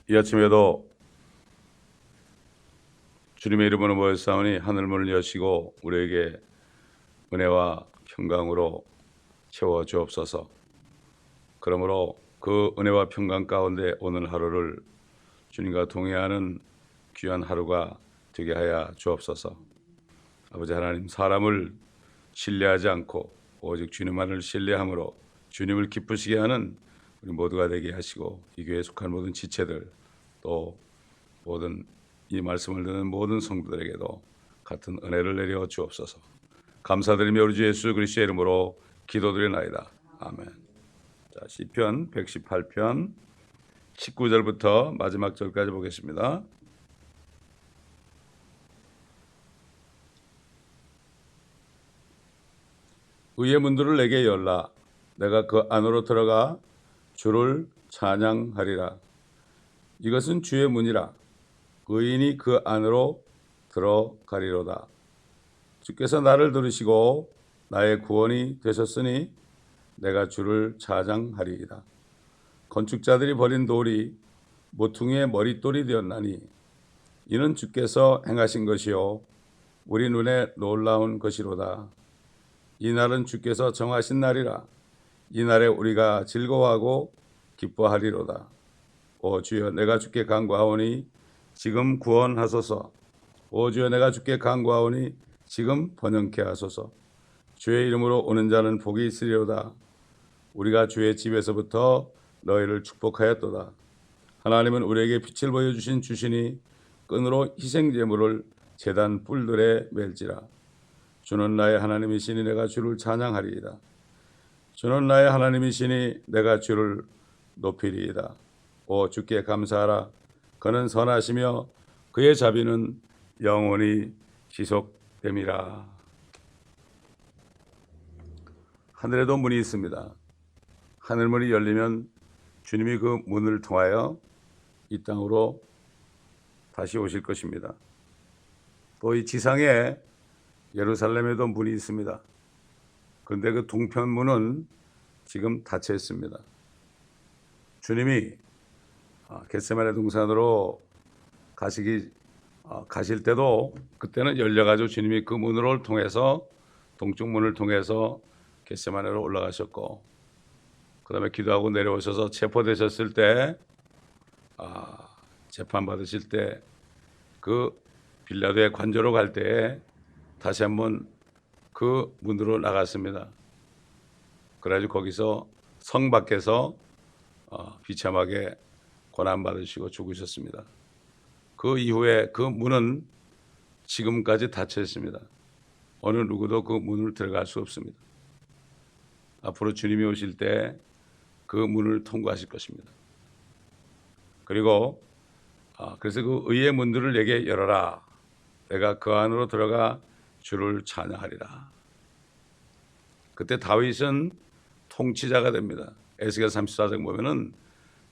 이 아침에도 주님의 이름으로 모였사오니 하늘문을 여시고 우리에게 은혜와 평강으로 채워 주옵소서. 그러므로 그 은혜와 평강 가운데 오늘 하루를 주님과 동행하는 귀한 하루가 되게 하여 주옵소서. 아버지 하나님, 사람을 신뢰하지 않고 오직 주님만을 신뢰함으로 주님을 기쁘시게 하는 우리 모두가 되게 하시고, 이 교회에 속한 모든 지체들, 또 모든 이 말씀을 듣는 모든 성도들에게도 같은 은혜를 내려 주옵소서. 감사드리며 우리 주 예수 그리스도의 이름으로 기도드리나이다. 아멘. 자, 시편 118편 19절부터 마지막 절까지 보겠습니다. 의의 문들을 내게 열라. 내가 그 안으로 들어가 주를 찬양하리라. 이것은 주의 문이라. 의인이 그 안으로 들어가리로다. 주께서 나를 들으시고 나의 구원이 되셨으니 내가 주를 찬양하리이다. 건축자들이 버린 돌이 모퉁이의 머릿돌이 되었나니 이는 주께서 행하신 것이요 우리 눈에 놀라운 것이로다. 이 날은 주께서 정하신 날이라. 이 날에 우리가 즐거워하고 기뻐하리로다. 오 주여, 내가 주께 간구하오니 지금 구원하소서. 오 주여, 내가 주께 간구하오니 지금 번영케 하소서. 주의 이름으로 오는 자는 복이 있으리로다. 우리가 주의 집에서부터 너희를 축복하였도다. 하나님은 우리에게 빛을 보여주신 주시니 끈으로 희생제물을 제단 뿔들에 맬지라. 주는 나의 하나님이시니 내가 주를 찬양하리이다. 주는 나의 하나님이시니 내가 주를 높이리이다. 오 주께 감사하라. 그는 선하시며 그의 자비는 영원히 지속됨이라. 하늘에도 문이 있습니다. 하늘문이 열리면 주님이 그 문을 통하여 이 땅으로 다시 오실 것입니다. 또 이 지상에 예루살렘에도 문이 있습니다. 그런데 그 동편문은 지금 닫혀 있습니다. 주님이 겟세마네 동산으로 가실 때도 그때는 열려가지고 주님이 그 문으로 통해서, 동쪽 문을 통해서 겟세마네로 올라가셨고, 그 다음에 기도하고 내려오셔서 체포되셨을 때, 재판받으실 때 그 빌라도의 관저로 갈 때에 다시 한번 그 문으로 나갔습니다. 그래가지고 거기서 성 밖에서 비참하게 고난받으시고 죽으셨습니다. 그 이후에 그 문은 지금까지 닫혀 있습니다. 어느 누구도 그 문을 들어갈 수 없습니다. 앞으로 주님이 오실 때 그 문을 통과하실 것입니다. 그리고 그래서 그 의의 문들을 내게 열어라. 내가 그 안으로 들어가 주를 찬양하리라. 그때 다윗은 통치자가 됩니다. 에스겔 34장 보면은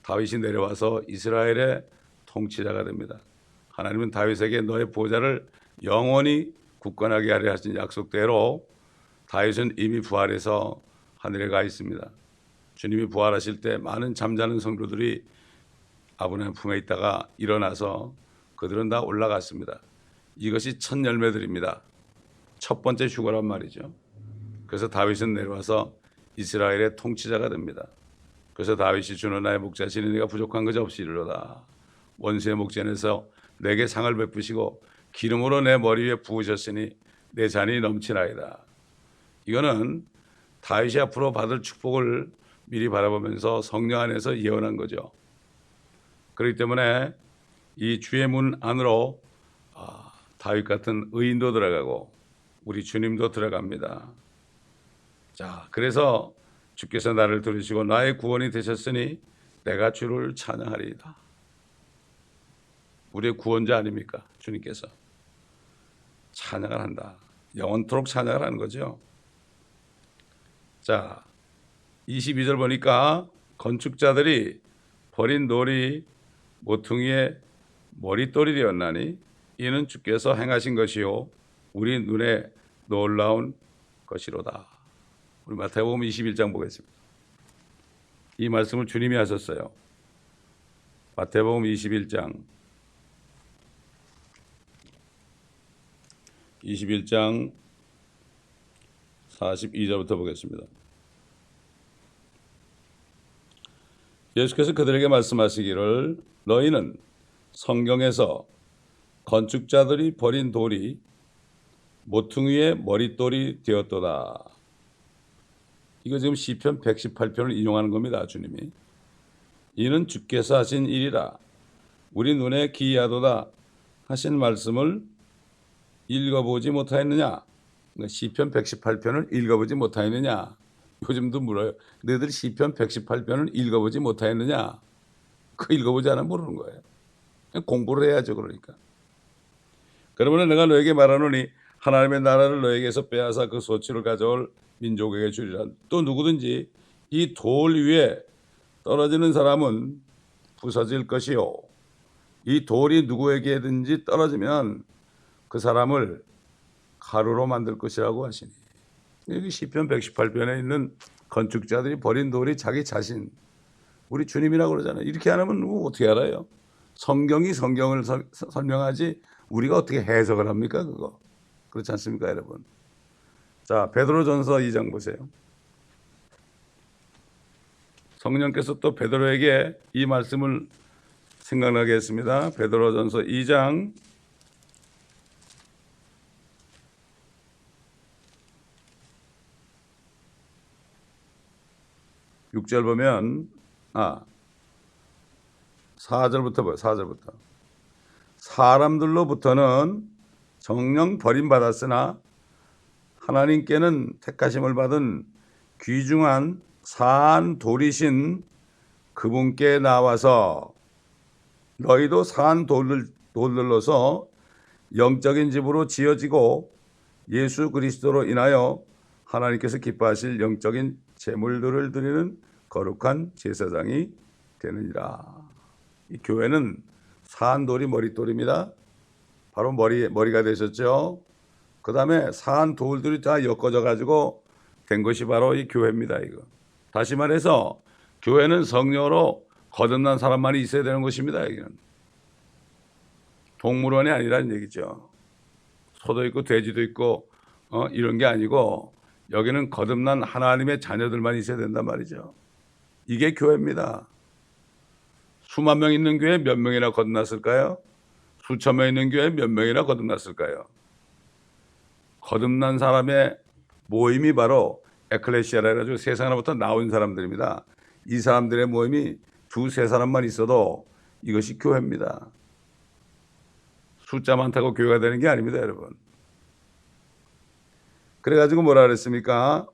다윗이 내려와서 이스라엘의 통치자가 됩니다. 하나님은 다윗에게 너의 보좌를 영원히 굳건하게 하려 하신 약속대로 다윗은 이미 부활해서 하늘에 가 있습니다. 주님이 부활하실 때 많은 잠자는 성도들이 아브라함 품에 있다가 일어나서 그들은 다 올라갔습니다. 이것이 첫 열매들입니다. 첫 번째 휴거란 말이죠. 그래서 다윗은 내려와서 이스라엘의 통치자가 됩니다. 그래서 다윗이 주는 나의 목자시니 네가 부족한 것이 없이리로다. 원수의 목전에서 내게 상을 베푸시고 기름으로 내 머리 위에 부으셨으니 내 잔이 넘치나이다. 이거는 다윗이 앞으로 받을 축복을 미리 바라보면서 성령 안에서 예언한 거죠. 그렇기 때문에 이 주의 문 안으로 다윗 같은 의인도 들어가고 우리 주님도 들어갑니다. 자, 그래서 주께서 나를 들으시고 나의 구원이 되셨으니 내가 주를 찬양하리이다. 우리의 구원자 아닙니까? 주님께서 찬양을 한다. 영원토록 찬양을 하는 거죠. 자, 22절 보니까 건축자들이 버린 돌이 모퉁이의 머릿돌이 되었나니 이는 주께서 행하신 것이요 우리 눈에 놀라운 것이로다. 우리 마태복음 21장 보겠습니다. 이 말씀을 주님이 하셨어요. 마태복음 21장 42절부터 보겠습니다. 예수께서 그들에게 말씀하시기를 너희는 성경에서 건축자들이 버린 돌이 모퉁이의 머릿돌이 되었도다. 이거 지금 시편 118편을 인용하는 겁니다. 주님이. 이는 주께서 하신 일이라 우리 눈에 기이하도다 하신 말씀을 읽어보지 못하였느냐. 시편 118편을 읽어보지 못하였느냐. 요즘도 물어요. 너희들 시편 118편을 읽어보지 못하였느냐. 그거 읽어보지 않으면 모르는 거예요. 그냥 공부를 해야죠. 그러니까. 그러면 내가 너에게 말하노니 하나님의 나라를 너에게서 빼앗아 그 소출을 가져올 민족에게 주리라. 또 누구든지 이 돌 위에 떨어지는 사람은 부서질 것이요. 이 돌이 누구에게든지 떨어지면 그 사람을 가루로 만들 것이라고 하시니. 여기 시편 118편에 있는 건축자들이 버린 돌이 자기 자신, 우리 주님이라고 그러잖아요. 이렇게 안 하면 어떻게 알아요? 성경이 성경을 설명하지 우리가 어떻게 해석을 합니까? 그거 그렇지 않습니까, 여러분? 자, 베드로전서 2장 보세요. 성령께서 또 베드로에게 이 말씀을 생각나게 했습니다. 베드로전서 2장 6절 보면 4절부터 봐요. 4절부터. 사람들로부터는 정령 버림받았으나 하나님께는 택하심을 받은 귀중한 사한 돌이신 그분께 나와서 너희도 사한 돌들로서 영적인 집으로 지어지고 예수 그리스도로 인하여 하나님께서 기뻐하실 영적인 제물들을 드리는 거룩한 제사장이 되느니라. 이 교회는 사한 돌이 머릿돌입니다. 바로 머리가 되셨죠. 그 다음에 사한 돌들이 다 엮어져 가지고 된 것이 바로 이 교회입니다. 이거. 다시 말해서 교회는 성령으로 거듭난 사람만이 있어야 되는 것입니다. 여기는 동물원이 아니라는 얘기죠. 소도 있고 돼지도 있고 이런 게 아니고 여기는 거듭난 하나님의 자녀들만 있어야 된단 말이죠. 이게 교회입니다. 수만 명 있는 교회 몇 명이나 거듭났을까요? 수천 명 있는 교회 몇 명이나 거듭났을까요? 거듭난 사람의 모임이 바로 에클레시아라 해가지고 세상으로부터 나온 사람들입니다. 이 사람들의 모임이 두세 사람만 있어도 이것이 교회입니다. 숫자 많다고 교회가 되는 게 아닙니다, 여러분. 그래가지고 뭐라 그랬습니까?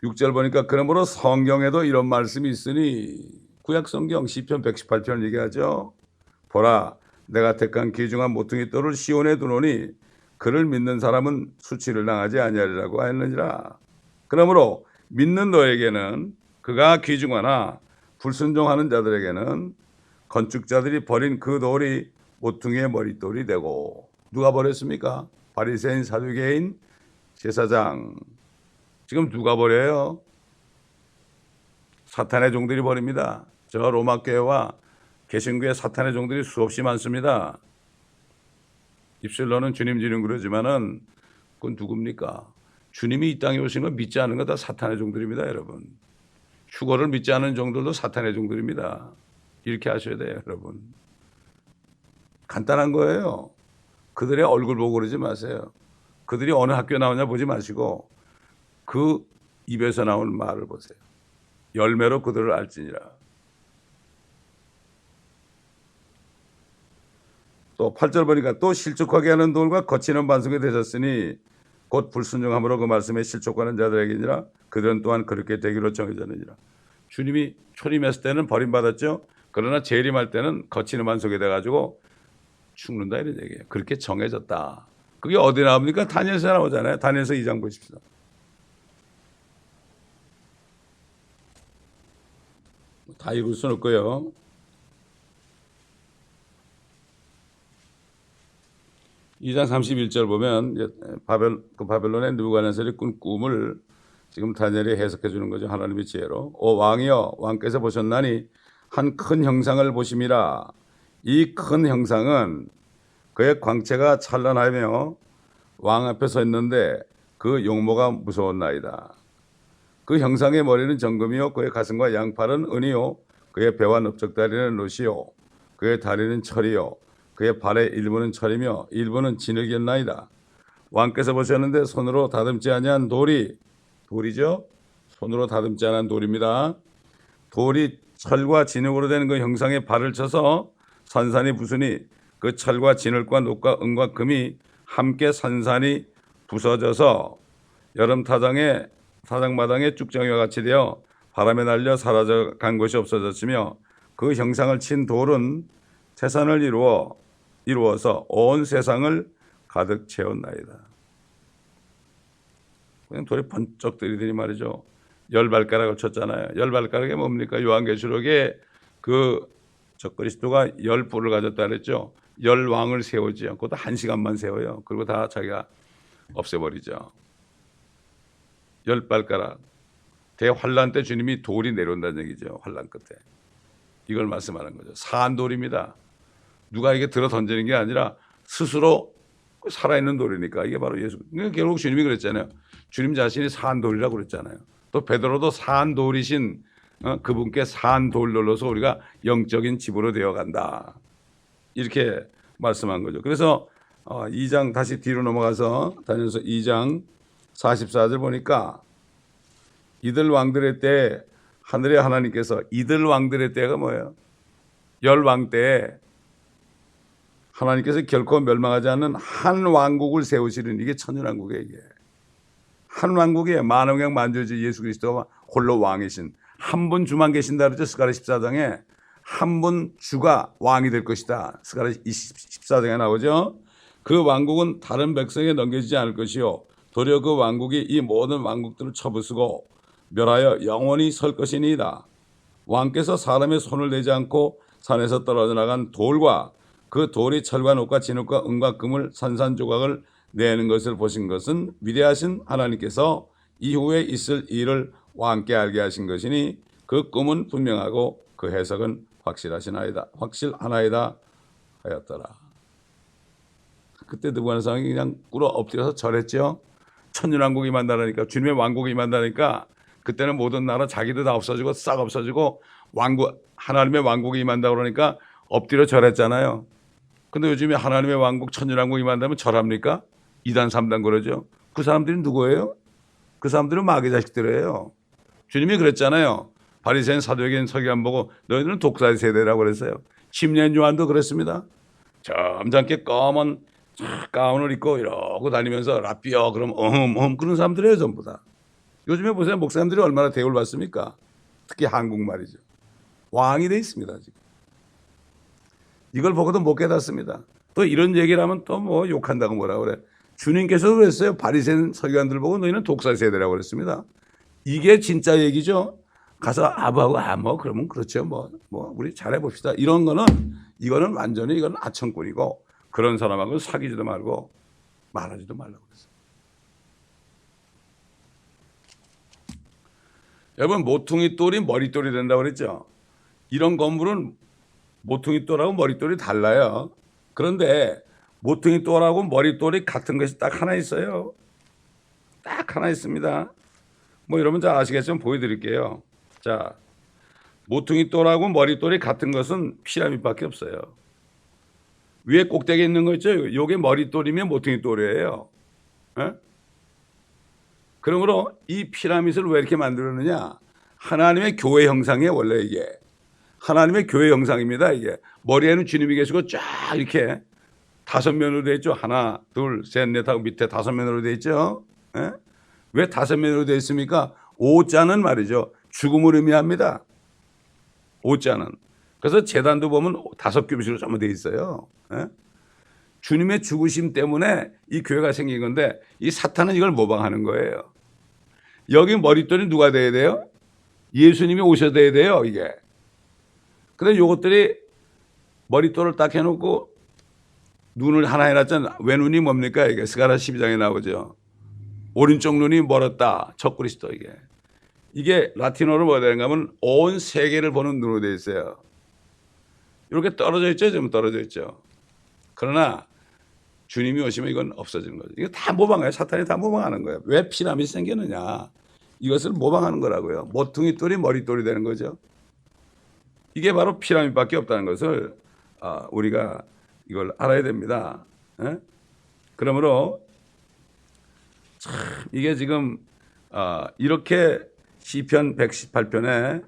6절 보니까 그러므로 성경에도 이런 말씀이 있으니 구약 성경 시편 118편 얘기하죠. 보라 내가 택한 귀중한 모퉁이 돌을 시온에 두노니 그를 믿는 사람은 수치를 당하지 아니하리라고 하였느니라. 그러므로 믿는 너에게는 그가 귀중하나 불순종하는 자들에게는 건축자들이 버린 그 돌이 모퉁이의 머릿돌이 되고. 누가 버렸습니까? 바리새인 사두개인 제사장. 지금 누가 버려요? 사탄의 종들이 버립니다. 저 로마 교회와 개신교회 사탄의 종들이 수없이 많습니다. 입술로는 주님 그러지만은 그건 누굽니까? 주님이 이 땅에 오신 건 믿지 않은 거 다 사탄의 종들입니다, 여러분. 휴거를 믿지 않은 종들도 사탄의 종들입니다. 이렇게 하셔야 돼요, 여러분. 간단한 거예요. 그들의 얼굴 보고 그러지 마세요. 그들이 어느 학교 나오냐 보지 마시고 그 입에서 나온 말을 보세요. 열매로 그들을 알지니라. 또 8절 보니까 또 실족하게 하는 돌과 거치는 반석이 되셨으니 곧 불순종함으로 그 말씀에 실족하는 자들에게니라. 그들은 또한 그렇게 되기로 정해졌느니라. 주님이 초림했을 때는 버림받았죠. 그러나 재림할 때는 거치는 반석이 돼가지고 죽는다 이런 얘기예요. 그렇게 정해졌다. 그게 어디 나옵니까? 다니엘서 나오잖아요. 다니엘서 2장 보십시오. 다 읽을 수는 없고요. 이 장 31절 보면 바벨론의 느부갓네살이 꾼 꿈을 지금 다니엘이 해석해 주는 거죠. 하나님의 지혜로. 오 왕이여 왕께서 보셨나니 한 큰 형상을 보심이라. 이 큰 형상은 그의 광채가 찬란하며 왕 앞에 서 있는데 그 용모가 무서웠나이다. 그 형상의 머리는 정금이요 그의 가슴과 양팔은 은이요 그의 배와 넓적다리는 롯이요 그의 다리는 철이요 그의 발의 일부는 철이며 일부는 진흙이었나이다. 왕께서 보셨는데 손으로 다듬지 아니한 돌이죠. 손으로 다듬지 않은 돌입니다. 돌이 철과 진흙으로 된 그 형상에 발을 쳐서 산산이 부수니 그 철과 진흙과 녹과 은과 금이 함께 산산이 부서져서 여름 타장마당의 쭉정이와 같이 되어 바람에 날려 사라져 간 것이 없어졌으며 그 형상을 친 돌은 태산을 이루어서 온 세상을 가득 채웠나이다. 그냥 돌이 번쩍 들이더니 말이죠. 10발가락을 쳤잖아요. 10발가락이 뭡니까? 요한계시록에 그 적그리스도가 10뿔을 가졌다 그랬죠. 10왕을 세우지 않고 다 1시간만 세워요. 그리고 다 자기가 없애버리죠. 10발가락. 대환란 때 주님이 돌이 내려온다는 얘기죠. 환란 끝에. 이걸 말씀하는 거죠. 산돌입니다. 누가 이게 들어 던지는 게 아니라 스스로 살아있는 돌이니까 이게 바로 예수. 결국 주님이 그랬잖아요. 주님 자신이 산돌이라고 그랬잖아요. 또 베드로도 산돌이신 그분께 산돌 눌러서 우리가 영적인 집으로 되어간다. 이렇게 말씀한 거죠. 그래서 2장 다시 뒤로 넘어가서 다니면서 2장 44절 보니까 이들 왕들의 때 하늘의 하나님께서 이들 왕들의 때가 뭐예요? 10왕 때에 하나님께서 결코 멸망하지 않는 한 왕국을 세우시는 이게 천년왕국이에요. 이게. 한 왕국에 만왕의 만주지 예수 그리스도가 홀로 왕이신 한 분 주만 계신다 그러죠. 스가랴 14장에 한 분 주가 왕이 될 것이다. 스가랴 14장에 나오죠. 그 왕국은 다른 백성에 넘겨지지 않을 것이요 도리어 그 왕국이 이 모든 왕국들을 쳐부수고 멸하여 영원히 설 것이니이다. 왕께서 사람의 손을 내지 않고 산에서 떨어져 나간 돌과 그 돌이 철과 녹과 진흙과 은과 금을 산산조각을 내는 것을 보신 것은 위대하신 하나님께서 이후에 있을 일을 왕께 알게 하신 것이니 그 꿈은 분명하고 그 해석은 확실하나이다 하였더라. 그때 느부갓네살이 그냥 꿇어 엎드려서 절했죠. 천년왕국이 임한다니까 주님의 왕국이 임한다니까 그때는 모든 나라 자기도 다 없어지고 싹 없어지고 하나님의 왕국이 임한다 그러니까 엎드려 절했잖아요. 근데 요즘에 하나님의 왕국 천년왕국이 임한다면 절합니까? 2단 3단 그러죠. 그 사람들이 누구예요? 그 사람들은 마귀 자식들이에요. 주님이 그랬잖아요. 바리새인 사두개인 서기관 보고 너희들은 독사의 세대라고 그랬어요. 침례인 요한도 그랬습니다. 점잖게 검은 가운을 입고 이러고 다니면서 라삐어 그럼 그런 사람들이에요 전부 다. 요즘에 보세요. 목사님들이 얼마나 대우를 받습니까? 특히 한국말이죠. 왕이 돼 있습니다 지금. 이걸 보고도 못 깨닫습니다. 또 이런 얘기를 하면 또 뭐 욕한다고 뭐라 그래. 주님께서도 그랬어요. 바리새인 서기관들 보고 너희는 독사 세대라고 그랬습니다. 이게 진짜 얘기죠. 가서 아부하고 그러면 그렇죠. 뭐 우리 잘해봅시다. 이거는 완전히 이건 아청꾼이고 그런 사람하고 사귀지도 말고 말하지도 말라고 그랬어요. 여러분 모퉁이 돌이 머릿돌이 된다고 그랬죠. 이런 건물은 모퉁이 돌하고 머릿돌이 달라요. 그런데 모퉁이 돌하고 머릿돌이 같은 것이 딱 하나 있어요. 딱 하나 있습니다. 뭐 여러분 잘 아시겠지만 보여드릴게요. 자, 모퉁이 돌하고 머릿돌이 같은 것은 피라밋밖에 없어요. 위에 꼭대기에 있는 거 있죠? 이게 머릿돌이면 모퉁이 돌이에요. 에? 그러므로 이 피라밋을 왜 이렇게 만들었느냐? 하나님의 교회 형상이에요. 원래 이게 하나님의 교회 형상입니다. 이게 머리에는 주님이 계시고 쫙 이렇게 5면으로 되어 있죠. 하나, 둘, 셋, 넷 하고 밑에 5면으로 되어 있죠. 에? 왜 5면으로 되어 있습니까? 5자는 말이죠. 죽음을 의미합니다. 5자는. 그래서 제단도 보면 5규빗으로 전부 되어 있어요. 에? 주님의 죽으심 때문에 이 교회가 생긴 건데 이 사탄은 이걸 모방하는 거예요. 여기 머릿돌이 누가 돼야 돼요? 예수님이 오셔야 돼요. 이게. 근데 요것들이 머릿돌을 딱 해놓고 눈을 하나 해놨잖아. 왼눈이 뭡니까? 이게 스가랴 12장에 나오죠. 오른쪽 눈이 멀었다. 적그리스도 이게. 이게 라틴어로 뭐가 되는가 하면 온 세계를 보는 눈으로 되어 있어요. 이렇게 떨어져 있죠. 좀 떨어져 있죠. 그러나 주님이 오시면 이건 없어지는 거죠. 이거 다 모방해요. 사탄이 다 모방하는 거예요. 왜 피라미드 생겼느냐. 이것을 모방하는 거라고요. 모퉁이 똘이 머리똘이 되는 거죠. 이게 바로 피라미드밖에 없다는 것을 우리가 이걸 알아야 됩니다. 에? 그러므로 참 이게 지금 이렇게 시편 118편에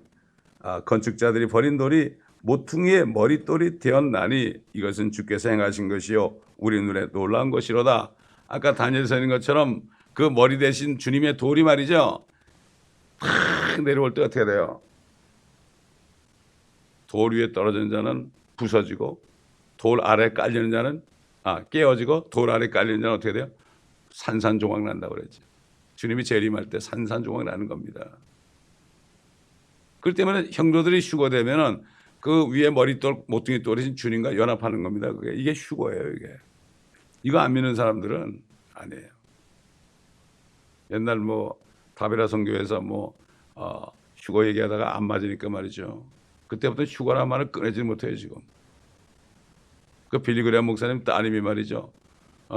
건축자들이 버린 돌이 모퉁이의 머릿돌이 되었나니 이것은 주께서 행하신 것이요 우리 눈에 놀라운 것이로다. 아까 다니엘서 있는 것처럼 그 머리 대신 주님의 돌이 말이죠. 탁 내려올 때 어떻게 돼요? 돌 위에 떨어지는 자는 부서지고 돌 아래 깔리는 자는 깨어지고 돌 아래 깔리는 자는 어떻게 돼요? 산산조각 난다고 그랬죠. 주님이 재림할 때 산산조각 나는 겁니다. 그렇기 때문에 형제들이 휴거되면은 그 위에 머리돌 모퉁이 돌이신 주님과 연합하는 겁니다. 이게 휴거예요. 이거 안 믿는 사람들은 아니에요. 옛날 다베라 선교에서 휴거 얘기하다가 안 맞으니까 말이죠. 그때부터 휴거란 말을 꺼내지 못해요 지금. 그 빌리그램 목사님 따님이 말이죠.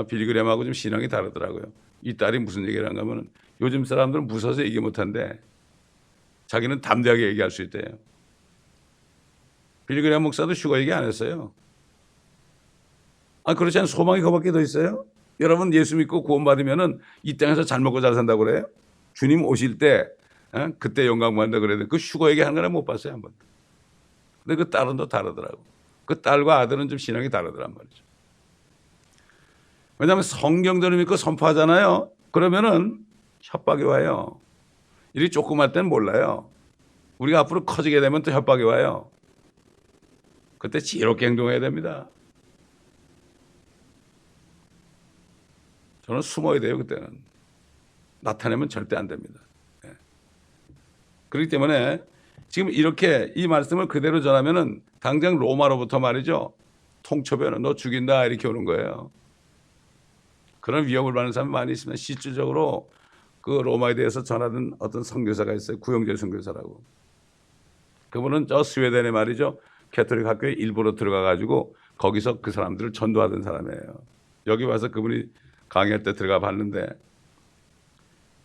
빌리그램하고 좀 신앙이 다르더라고요. 이 딸이 무슨 얘기를 한가 하면 요즘 사람들은 무서워서 얘기 못한대. 자기는 담대하게 얘기할 수 있대요. 빌리그램 목사도 휴거 얘기 안 했어요. 그렇지 않은 소망이 그거밖에 더 있어요? 여러분 예수 믿고 구원받으면은 이 땅에서 잘 먹고 잘 산다고 그래요? 주님 오실 때 그때 영광 받는다 그래도 그 휴거 얘기 하는 거는 못 봤어요 한 번도. 근데 그 딸은 또 다르더라고. 그 딸과 아들은 좀 신앙이 다르더란 말이죠. 왜냐하면 성경대로 믿고 선포하잖아요. 그러면은 협박이 와요. 이렇게 조그만 때는 몰라요. 우리가 앞으로 커지게 되면 또 협박이 와요. 그때 지혜롭게 행동해야 됩니다. 저는 숨어야 돼요. 그때는. 나타내면 절대 안 됩니다. 그렇기 때문에 지금 이렇게 이 말씀을 그대로 전하면은 당장 로마로부터 말이죠. 통첩에는 너 죽인다 이렇게 오는 거예요. 그런 위협을 받는 사람이 많이 있습니다. 실질적으로 그 로마에 대해서 전하던 어떤 선교사가 있어요. 구영재 선교사라고. 그분은 저 스웨덴에 말이죠. 캐톨릭 학교에 일부러 들어가 가지고 거기서 그 사람들을 전도하던 사람이에요. 여기 와서 그분이 강의할 때 들어가 봤는데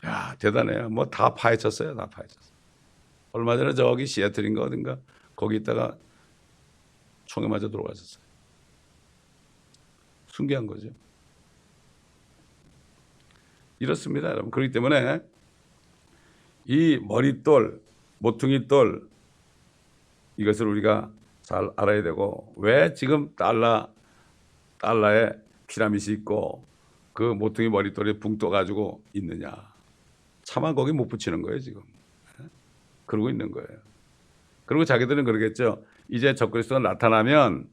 야 대단해요. 다 파헤쳤어요. 다 파헤쳤어요. 얼마 전에 저기 시애틀인가 어딘가 거기 있다가 총에 맞아 들어가셨어요. 순교한 거죠. 이렇습니다, 여러분. 그렇기 때문에 이 머릿돌, 모퉁이돌 이것을 우리가 잘 알아야 되고 왜 지금 달러에 피라미드 있고 그 모퉁이 머릿돌이 붕 떠가지고 있느냐. 차마 거기 못 붙이는 거예요 지금. 그러고 있는 거예요. 그리고 자기들은 그러겠죠. 이제 적그리스도가 나타나면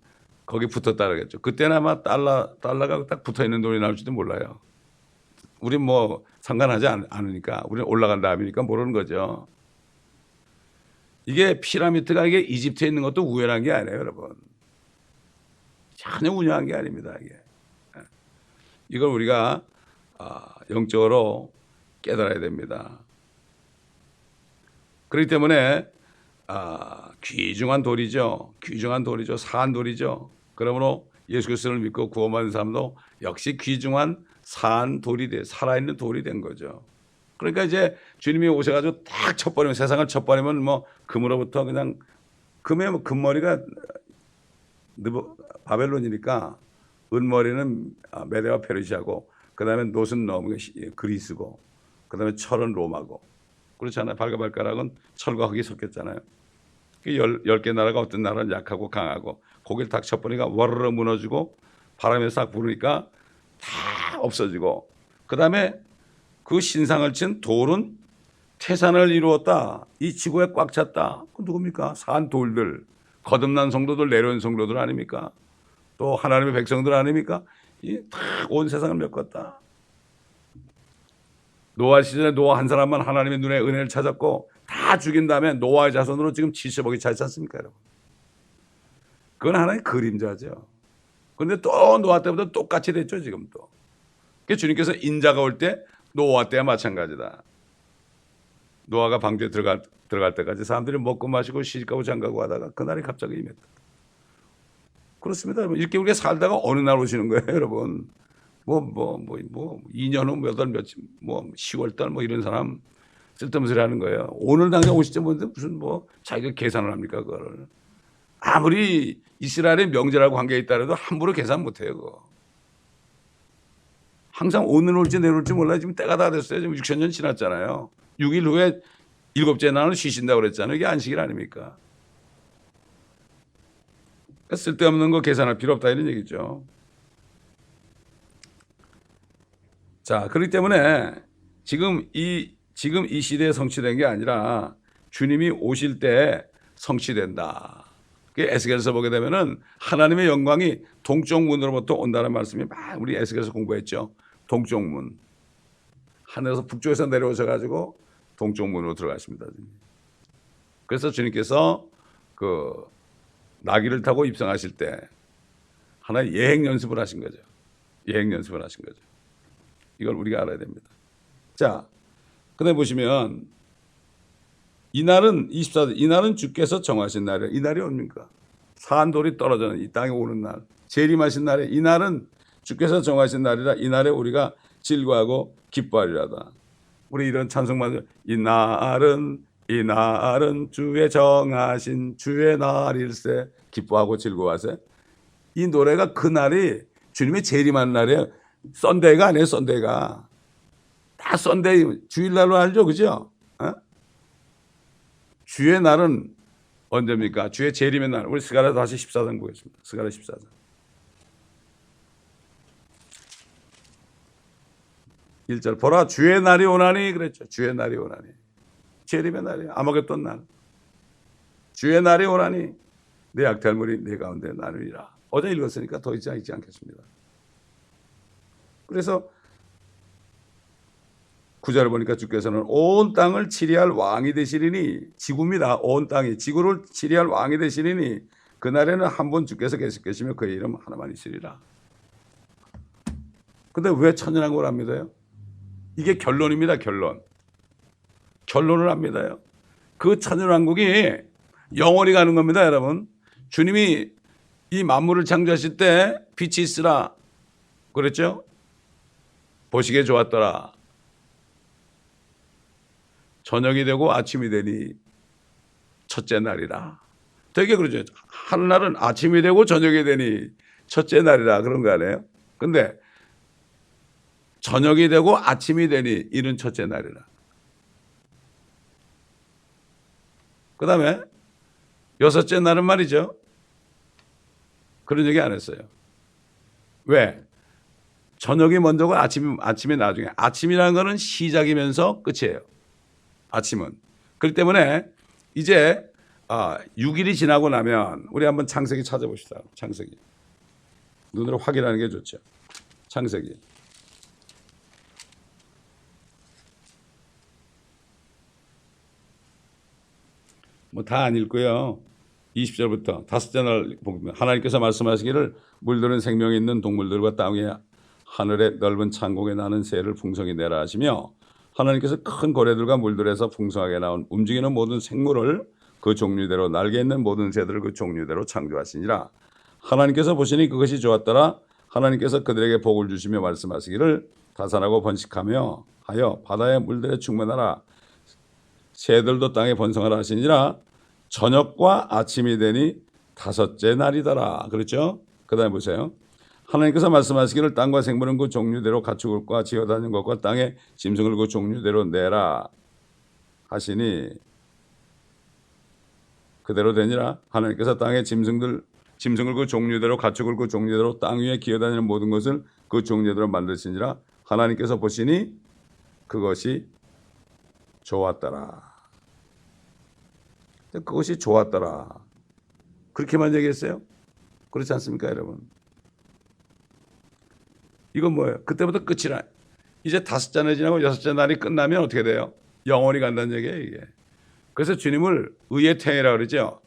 거기 붙었다 그러겠죠. 그때는 아마 달러가 딱 붙어있는 돈이 나올지도 몰라요. 우린 상관하지 않으니까 우리는 올라간 다음이니까 모르는 거죠. 이게 피라미드가 이게 이집트에 있는 것도 우연한 게 아니에요 여러분. 전혀 우연한 게 아닙니다. 이걸 우리가 영적으로 깨달아야 됩니다. 그렇기 때문에 귀중한 돌이죠. 귀중한 돌이죠. 사한 돌이죠. 그러므로 예수 그리스도를 믿고 구원받은 사람도 역시 귀중한 사한 돌이 살아있는 돌이 된 거죠. 그러니까 이제 주님이 오셔가지고 딱 쳐버리면 세상을 쳐버리면 금으로부터 그냥 금머리가 바벨론이니까 은머리는 메대와 페르시아고 그다음에 노은 넘은 그리스고 그다음에 철은 로마고 그렇잖아요. 발가락은 철과 흙이 섞였잖아요. 10개 나라가 어떤 나라는 약하고 강하고 거기를 딱 쳐버리니까 와르르 무너지고 바람에 싹 부르니까 다 없어지고 그다음에 그 신상을 친 돌은 태산을 이루었다. 이 지구에 꽉 찼다. 그 누굽니까? 산 돌들, 거듭난 성도들, 내려온 성도들 아닙니까? 또 하나님의 백성들 아닙니까? 다 온 세상을 메꿨다. 노아 시절에 노아 한 사람만 하나님의 눈에 은혜를 찾았고 다 죽인 다음에 노아의 자손으로 지금 70억이 차지 않습니까, 여러분? 그건 하나의 그림자죠. 그런데 또 노아 때부터 똑같이 됐죠, 지금 또. 그러니까 주님께서 인자가 올 때 노아 때와 마찬가지다. 노아가 방주에 들어갈 때까지 사람들이 먹고 마시고 시집가고 장가고 하다가 그날이 갑자기 임했다. 그렇습니다. 이렇게 우리가 살다가 어느 날 오시는 거예요, 여러분. 2년 후 몇 월 며칠, 10월달 이런 사람 쓸데없는 소리 하는 거예요. 오늘 당장 오시지 무슨 자기가 계산을 합니까, 그거를. 아무리 이스라엘의 명절하고 관계에 있다 해도 함부로 계산 못 해요, 그거. 항상 오늘 올지 내일 올지 몰라요. 지금 때가 다 됐어요. 지금 6,000년 지났잖아요. 6일 후에 7째 날은 쉬신다고 그랬잖아요. 이게 안식일 아닙니까? 그러니까 쓸데없는 거 계산할 필요 없다 이런 얘기죠. 자, 그렇기 때문에 지금 이 시대에 성취된 게 아니라 주님이 오실 때 성취된다. 에스겔서 보게 되면은 하나님의 영광이 동쪽 문으로부터 온다는 말씀이 막 우리 에스겔서 공부했죠. 동쪽 문. 하늘에서 북쪽에서 내려오셔가지고 동쪽 문으로 들어가십니다. 그래서 주님께서 그 나귀를 타고 입성하실 때 하나의 예행 연습을 하신 거죠. 예행 연습을 하신 거죠. 이걸 우리가 알아야 됩니다. 자, 근데 보시면 이날은 24절, 이날은 주께서 정하신 날이에요. 이 날이 옵니까? 산돌이 떨어져 이 땅에 오는 날, 재림하신 날에 이날은 주께서 정하신 날이라 이날에 우리가 즐거워하고 기뻐하리라다. 우리 이런 찬송만 이날은 주의 정하신 주의 날일세 기뻐하고 즐거워하세. 이 노래가 그 날이 주님의 재림하는 날이에요. 썬데이가 아니에요. 썬데이가 다 썬데이 주일날로 알죠, 그죠? 어? 주의 날은 언제입니까? 주의 재림의 날. 우리 스가랴 다시 14장 보겠습니다. 스가랴 14장. 1절 보라 주의 날이 오나니 그랬죠. 주의 날이 오나니. 재림의 날이에요. 아마겟돈 날. 주의 날이 오나니 내 약탈물이 내 가운데 나누리라. 어제 읽었으니까 더 이상 읽지 않겠습니다. 그래서 9절을 보니까 주께서는 온 땅을 치리할 왕이 되시리니 지구입니다. 온 땅이 지구를 치리할 왕이 되시리니 그날에는 한 분 주께서 계실 것이며 그의 이름 하나만 있으리라. 근데 왜 천연왕국을 안 믿어요? 이게 결론입니다. 결론을 안 믿어요. 그 천연왕국이 영원히 가는 겁니다. 여러분. 주님이 이 만물을 창조하실 때 빛이 있으라 그랬죠? 보시기에 좋았더라. 저녁이 되고 아침이 되니 첫째 날이라. 되게 그러죠. 하늘날은 아침이 되고 저녁이 되니 첫째 날이라 그런 거 아니에요? 근데 저녁이 되고 아침이 되니 이는 첫째 날이라. 그 다음에 여섯째 날은 말이죠. 그런 얘기 안 했어요. 왜? 저녁이 먼저고 아침이 나중에. 아침이라는 거는 시작이면서 끝이에요. 아침은. 그렇기 때문에 이제 6일이 지나고 나면 우리 한번 창세기 찾아봅시다. 창세기. 눈으로 확인하는 게 좋죠. 창세기. 다 안 읽고요. 20절부터 다섯째 날 보면 하나님께서 말씀하시기를 물들은 생명이 있는 동물들과 땅 위에 하늘의 넓은 창공에 나는 새를 풍성히 내라 하시며 하나님께서 큰 고래들과 물들에서 풍성하게 나온 움직이는 모든 생물을 그 종류대로 날개 있는 모든 새들을 그 종류대로 창조하시니라. 하나님께서 보시니 그것이 좋았더라. 하나님께서 그들에게 복을 주시며 말씀하시기를 다산하고 번식하며 하여 바다의 물들에 충만하라. 새들도 땅에 번성하라 하시니라. 저녁과 아침이 되니 다섯째 날이더라. 그렇죠? 그 다음에 보세요. 하나님께서 말씀하시기를 땅과 생물은 그 종류대로 가축과 지어다니는 것과 땅의 짐승을 그 종류대로 내라 하시니 그대로 되니라. 하나님께서 땅의 짐승을 그 종류대로 가축을 그 종류대로 땅 위에 기어다니는 모든 것을 그 종류대로 만드시니라. 하나님께서 보시니 그것이 좋았더라. 그것이 좋았더라. 그렇게만 얘기했어요? 그렇지 않습니까, 여러분? 이건 뭐예요? 그때부터 끝이라. 이제 다섯째 날이 지나고 여섯째 날이 끝나면 어떻게 돼요? 영원히 간다는 얘기예요, 이게. 그래서 주님을 의의 태양이라고 그러죠.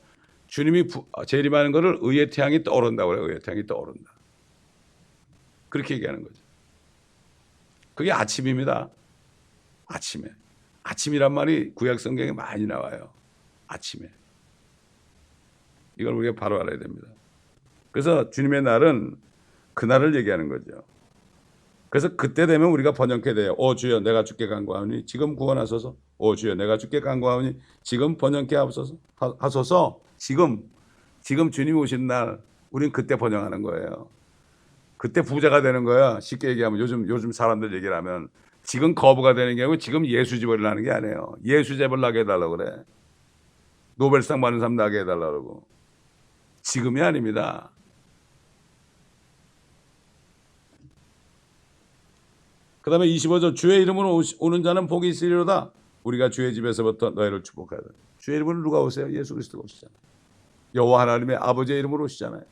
주님이 재림하는 것을 의의 태양이 떠오른다고 그래요. 의의 태양이 떠오른다. 그렇게 얘기하는 거죠. 그게 아침입니다. 아침이란 말이 구약 성경에 많이 나와요. 아침에. 이걸 우리가 바로 알아야 됩니다. 그래서 주님의 날은 그날을 얘기하는 거죠. 그래서 그때 되면 우리가 번영케 돼요. 오 주여 내가 주께 간구하오니 지금 구원하소서. 오 주여 내가 주께 간구하오니 지금 번영케 하소서. 지금 주님이 오신 날 우린 그때 번영하는 거예요. 그때 부자가 되는 거야. 쉽게 얘기하면 요즘 사람들 얘기를 하면 지금 거부가 되는 게 아니고 지금 예수집을 나는 게 아니에요. 예수집을 나게 해달라고 그래. 노벨상 받는 사람 나게 해달라고. 지금이 아닙니다. 그 다음에 25절 주의 이름으로 오는 자는 복이 있으리로다. 우리가 주의 집에서부터 너희를 축복하다. 주의 이름으로 누가 오세요? 예수 그리스도가 오시잖아요. 여호와 하나님의 아버지의 이름으로 오시잖아요.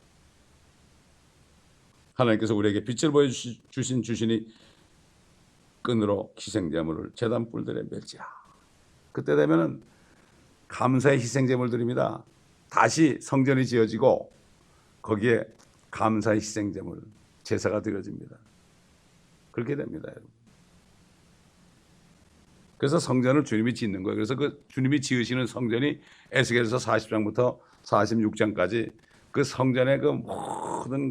하나님께서 우리에게 빛을 보여주신 주신이 끈으로 희생제물을 제단 뿔들에 멜지라. 그때 되면은 감사의 희생제물 드립니다. 다시 성전이 지어지고 거기에 감사의 희생제물 제사가 드려집니다. 그렇게 됩니다, 여러분. 그래서 성전을 주님이 짓는 거예요. 그래서 그 주님이 지으시는 성전이 에스겔서 40장부터 46장까지 그 성전의 그 모든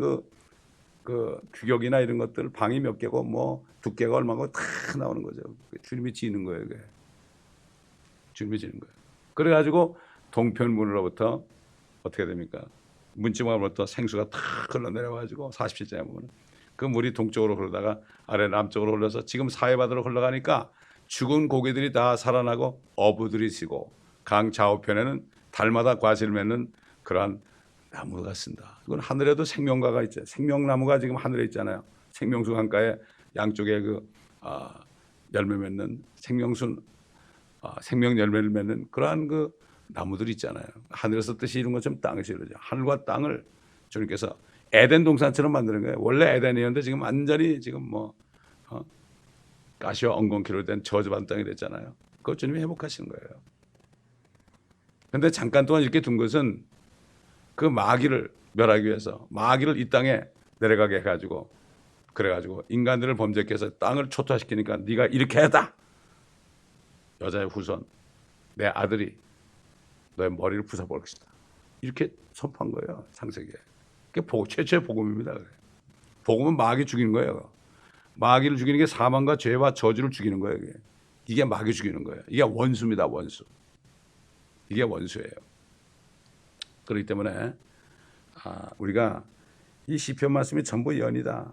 그 규격이나 이런 것들 방이 몇 개고 뭐 두께가 얼마고 다 나오는 거죠. 주님이 지는 거예요. 그게. 주님이 지는 거예요. 그래가지고 동편문으로부터 어떻게 됩니까? 문지방으로부터 생수가 탁 흘러내려가지고 47장에 보면 그 물이 동쪽으로 흐르다가 아래 남쪽으로 흘러서 지금 사해바다로 흘러가니까 죽은 고기들이 다 살아나고 어부들이 지고 강 좌우편에는 달마다 과실을 맺는 그러한 나무가 쓴다. 이건 하늘에도 생명과가 있죠. 생명나무가 지금 하늘에 있잖아요. 생명수 강가에 양쪽에 열매 맺는 생명 열매를 맺는 그러한 그 나무들이 있잖아요. 하늘에서 뜻이 이룬 것처럼 땅에서 이루어져. 하늘과 땅을 주님께서 에덴 동산처럼 만드는 거예요. 원래 에덴이었는데 지금 완전히 지금 가시와 엉겅퀴로 된 저주받은 땅이 됐잖아요. 그걸 주님이 회복하시는 거예요. 그런데 잠깐 동안 이렇게 둔 것은 그 마귀를 멸하기 위해서 마귀를 이 땅에 내려가게 해가지고 그래가지고 인간들을 범죄케 해서 땅을 초토화시키니까 네가 이렇게 했다. 여자의 후손 내 아들이 너의 머리를 부숴버릴 것이다. 이렇게 선포한 거예요. 창세기에. 그게 최초의 복음입니다. 복음은 마귀 죽이는 거예요. 마귀를 죽이는 게 사망과 죄와 저주를 죽이는 거예요. 이게 마귀 죽이는 거예요. 이게 원수입니다. 원수. 이게 원수예요. 그렇기 때문에 우리가 이 시편 말씀이 전부 예언이다.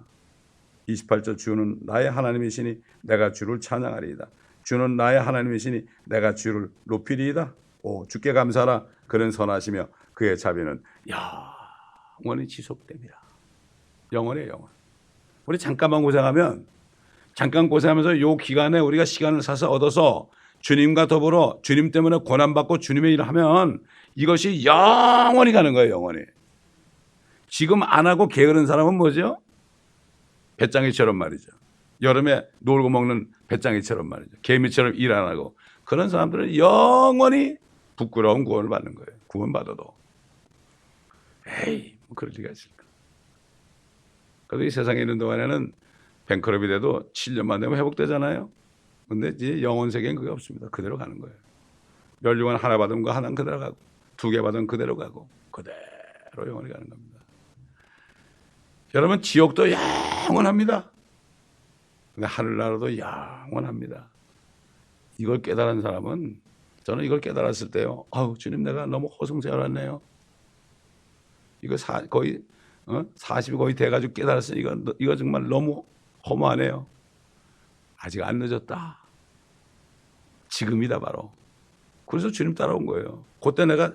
28절 주는 나의 하나님이시니 내가 주를 찬양하리이다. 주는 나의 하나님이시니 내가 주를 높이리이다. 오 주께 감사하라. 그는 선하시며 그의 자비는 영원히 지속됩니다. 영원해 영원. 우리 잠깐만 고생하면 잠깐 고생하면서 요 기간에 우리가 시간을 사서 얻어서 주님과 더불어 주님 때문에 고난받고 주님의 일을 하면 이것이 영원히 가는 거예요. 영원히. 지금 안 하고 게으른 사람은 뭐죠? 배짱이처럼 말이죠. 여름에 놀고 먹는 배짱이처럼 말이죠. 개미처럼 일 안 하고 그런 사람들은 영원히 부끄러운 구원을 받는 거예요. 구원받아도. 에이 뭐 그럴 리가 있을까. 그래도 이 세상에 있는 동안에는 뱅크럽이 돼도 7년만 되면 회복되잖아요. 근데 이제 영혼 세계는 그게 없습니다. 그대로 가는 거예요. 멸류관 하나 받은 거 하나는 그대로 가고 2개 받은 그대로 가고 그대로 영원히 가는 겁니다. 여러분 지옥도 영원합니다. 근데 하늘나라도 영원합니다. 이걸 깨달은 사람은 저는 이걸 깨달았을 때요. 주님 내가 너무 허송세월했네요. 이거 거의 40이 거의 돼가지고 깨달았어요. 이거 정말 너무 허무하네요. 아직 안 늦었다. 지금이다 바로. 그래서 주님 따라온 거예요. 그때 내가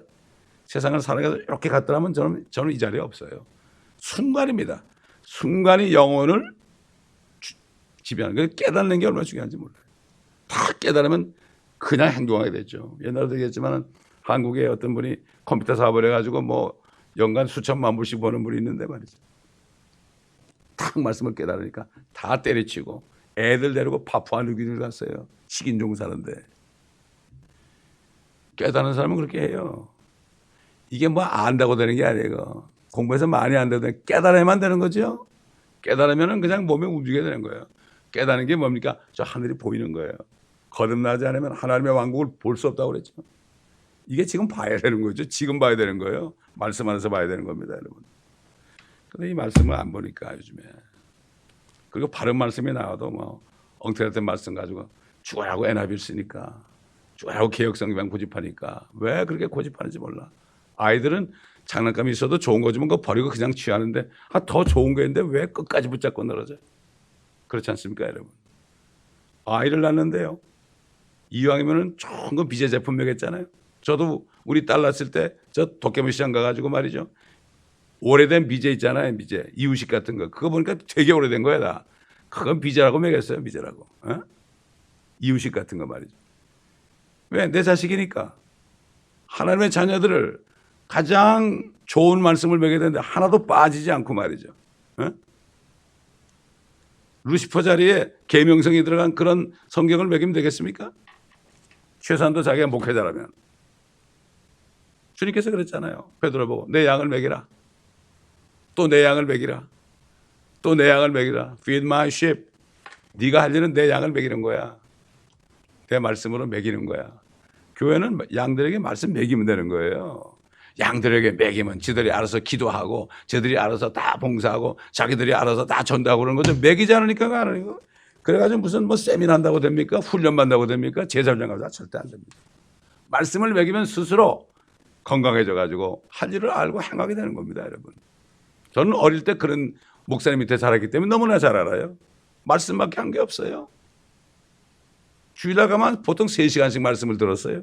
세상을 살아가서 이렇게 갔더라면 저는 이 자리에 없어요. 순간입니다. 순간이 영혼을 지배하는 거예요. 깨닫는 게 얼마나 중요한지 몰라요. 다 깨달으면 그냥 행동하게 되죠. 옛날에도 얘기했지만 한국에 어떤 분이 컴퓨터 사업을 해가지고 뭐 연간 수천만 불씩 버는 분이 있는데 말이죠. 딱 말씀을 깨달으니까 다 때려치고 애들 데리고 파푸아뉴기니를 갔어요. 식인종 사는데. 깨달은 사람은 그렇게 해요. 이게 뭐 안다고 되는 게 아니에요. 공부해서 많이 안다고 되는 깨달아야만 되는 거죠. 깨달으면 그냥 몸에 움직여야 되는 거예요. 깨달은 게 뭡니까? 저 하늘이 보이는 거예요. 거듭나지 않으면 하나님의 왕국을 볼 수 없다고 그랬죠. 이게 지금 봐야 되는 거죠. 지금 봐야 되는 거예요. 말씀 안에서 봐야 되는 겁니다, 여러분. 근데 이 말씀을 안 보니까 요즘에. 그리고 바른 말씀이 나와도 뭐 엉터리 같은 말씀 가지고 죽어라고 NIV를 쓰니까, 죽어라고 개혁성경 고집하니까 왜 그렇게 고집하는지 몰라. 아이들은 장난감이 있어도 좋은 거 주면 그거 버리고 그냥 취하는데 더 좋은 거 있는데 왜 끝까지 붙잡고 늘어져요? 그렇지 않습니까, 여러분? 아이를 낳는데요, 이왕이면은 좋은 거 비제 제품 먹였잖아요. 저도 우리 딸 낳았을 때 저 도깨비 시장 가가지고 말이죠, 오래된 비제 있잖아요, 비제 이유식 같은 거. 그거 보니까 되게 오래된 거야 다. 그건 비제라고 먹였어요, 비제라고. 어? 이유식 같은 거 말이죠. 왜? 내 자식이니까. 하나님의 자녀들을 가장 좋은 말씀을 먹여야 되는데 하나도 빠지지 않고 말이죠. 어? 루시퍼 자리에 계명성이 들어간 그런 성경을 먹이면 되겠습니까? 최소한도 자기가 목회자라면. 주님께서 그랬잖아요. 베드로 보고 내 양을 먹이라. 또 내 양을 먹이라. 또 내 양을 먹이라. Feed my sheep. 네가 할 일은 내 양을 먹이는 거야. 내 말씀으로 먹이는 거야. 교회는 양들에게 말씀 먹이면 되는 거예요. 양들에게 먹이면 지들이 알아서 기도하고 지들이 알아서 다 봉사하고 자기들이 알아서 다 전도하고 그러는 거죠. 먹이지 않으니까 가는 거. 그래가지고 무슨 뭐 세미나 한다고 됩니까? 훈련 받는다고 됩니까? 제자훈련 가서 절대 안 됩니다. 말씀을 먹이면 스스로 건강해져 가지고 할 일을 알고 행하게 되는 겁니다, 여러분. 저는 어릴 때 그런 목사님 밑에 자랐기 때문에 너무나 잘 알아요. 말씀밖에 한 게 없어요. 주일날 가면 보통 3시간씩 말씀을 들었어요.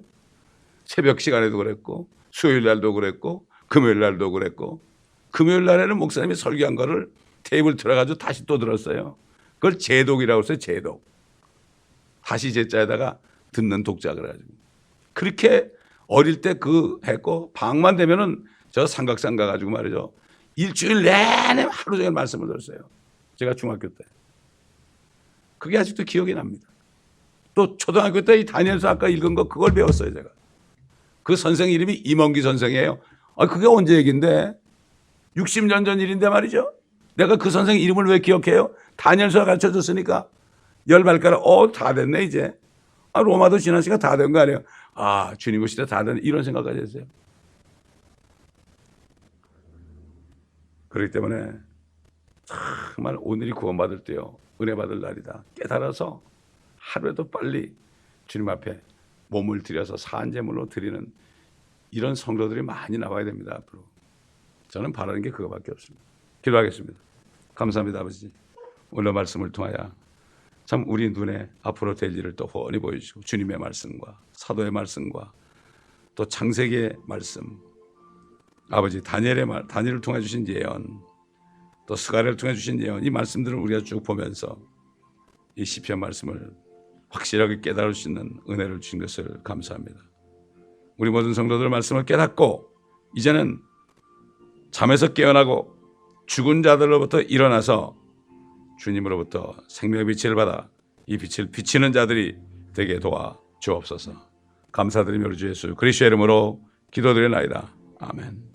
새벽 시간에도 그랬고 수요일 날도 그랬고 금요일 날도 그랬고, 금요일 날에는 목사님이 설교한 거를 테이블 틀어가지고 다시 또 들었어요. 그걸 재독이라고 했어요. 재독. 다시 제자에다가 듣는 독자 그래가지고. 그렇게 어릴 때 그 했고, 방만 되면은 저 삼각산 가가지고 말이죠, 일주일 내내 하루 종일 말씀을 들었어요. 제가 중학교 때. 그게 아직도 기억이 납니다. 또 초등학교 때 이 다니엘서 아까 읽은 거 그걸 배웠어요, 제가. 그 선생 이름이 임원기 선생이에요. 그게 언제 얘기인데? 60년 전 일인데 말이죠. 내가 그 선생 이름을 왜 기억해요? 다니엘서 가르쳐 줬으니까. 10발가락, 다 됐네 이제. 로마도 지난 시간 다 된 거 아니에요? 주님 오실 때 다 됐네, 이런 생각까지 했어요. 그렇기 때문에 정말 오늘이 구원받을 때요, 은혜 받을 날이다 깨달아서 하루에도 빨리 주님 앞에 몸을 들여서 사한제물로 드리는 이런 성도들이 많이 나와야 됩니다. 앞으로 저는 바라는 게 그거밖에 없습니다. 기도하겠습니다. 감사합니다, 아버지. 오늘 말씀을 통하여 참 우리 눈에 앞으로 될 일을 또 훤히 보여주시고, 주님의 말씀과 사도의 말씀과 또 창세기의 말씀, 아버지 다니엘을 통해 주신 예언, 또 스가랴를 통해 주신 예언, 이 말씀들을 우리가 쭉 보면서 이 시편 말씀을 확실하게 깨달을 수 있는 은혜를 주신 것을 감사합니다. 우리 모든 성도들 말씀을 깨닫고 이제는 잠에서 깨어나고 죽은 자들로부터 일어나서 주님으로부터 생명의 빛을 받아 이 빛을 비치는 자들이 되게 도와 주옵소서. 감사드리며 우리 주 예수 그리스도의 이름으로 기도드리나이다. 아멘.